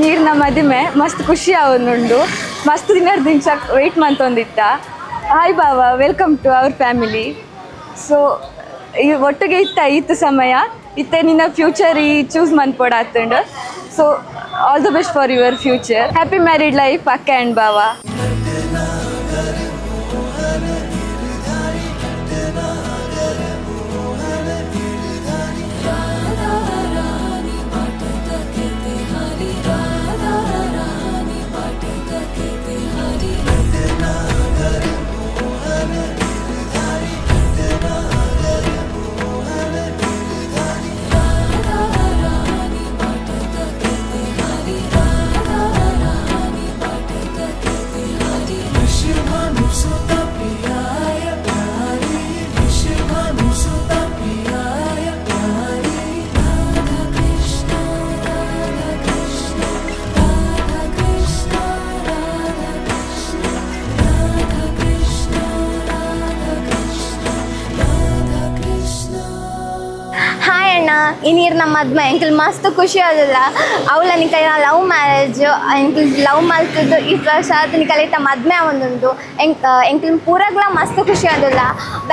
ನೀರಿನ ಮದುವೆ ಮಸ್ತ್ ಖುಷಿ ಆವೊಂದುಂಡು ಮಸ್ತ್ ದಿನಸ ವೆಯ್ಟ್ ಮಂತೊಂದಿತ್ತ. ಹಾಯ್ ಬಾವ, welcome to our family. So ಈ ಒಟ್ಟಿಗೆ ಇತ್ತು ಸಮಯ ಇತ್ತೆ ನಿನ್ನ ಫ್ಯೂಚರ್ ಈ ಚೂಸ್ ಮನ್ಪೊಡಾತುಂಡು. So all the best for your future. Happy married life ಅಕ್ಕ ಆ್ಯಂಡ್ ಬಾವ. ಹಾಯ್ ಅಣ್ಣ, ಈ ನೀರಿನ ಮದ್ವೆ ಎಂಕಲ್ ಮಸ್ತ್ ಖುಷಿ ಆದಿಲ್ಲ. ಅವಳ ನಿಕಲ ಲವ್ ಮ್ಯಾರೇಜ್ ಎಂಕಲ್ ಲವ್ ಮಲ್ತದ್ದು ಈ ವರ್ಷ ನಿಕಲಿತ ಮದ್ವೆ ಆವೊಂದುಂಡು ಎಂಕಲ್ ಪೂರಗ್ಲ ಮಸ್ತ್ ಖುಷಿ ಆದಿಲ್ಲ.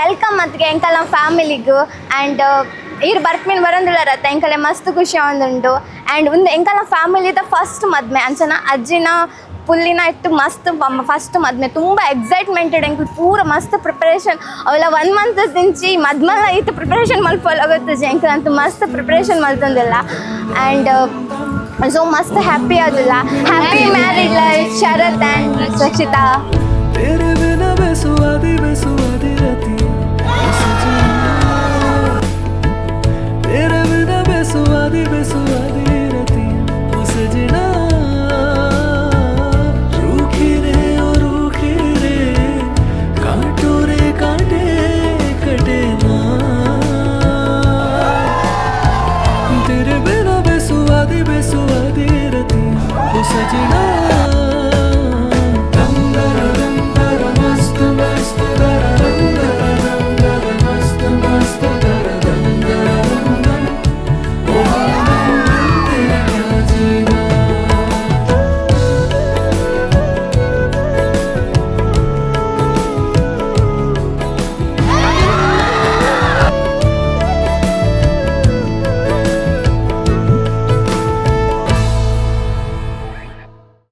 ವೆಲ್ಕಮ್ ಮತ್ಗೆ ಎಂಕಲ್ ನಮ್ಮ ಫ್ಯಾಮಿಲಿಗೂ ಆ್ಯಂಡ್ ಈರು ಬರ್ತ್ಮೀನ್ ಬರೋದಿಲ್ಲರತ್ತ ಎಂಕಲೆ ಮಸ್ತ್ ಖುಷಿ ಆವೊಂದುಂಡು. ಆ್ಯಂಡ್ ಒಂದು ಎಂಕಲ್ ನಮ್ಮ ಫ್ಯಾಮಿಲಿದ ಫಸ್ಟ್ ಮದ್ವೆ ಅಂಚನ ಅಜ್ಜಿನ ಪುಲ್ಲಿನ ಇಟ್ಟು ಮಸ್ತ್ ಫಸ್ಟ್ ಮದ್ವೆ ತುಂಬ ಎಕ್ಸೈಟ್ಮೆಂಟೆಡ್ ಎಂಕಲ್ ಪೂರ ಮಸ್ತ್ ಪ್ರಿಪರೇಷನ್ ಅವೆಲ್ಲ 1 ಮಂತ್ ದಿಂಚಿ ಮದ್ಮೆಲ್ಲ ಇತ್ತು ಪ್ರಿಪರೇಷನ್ ಮಲ್ಪೊಲಾಗತ್ತಜಿ ಎಂಕಲ್ ಅಂತೂ ಮಸ್ತ್ ಪ್ರಿಪರೇಷನ್ ಮಲ್ತಂದಿಲ್ಲ. ಆ್ಯಂಡ್ ಸೊ ಮಸ್ತ್ ಹ್ಯಾಪಿ ಆದಿಲ್ಲ. Happy married life Sharath and Rakshita.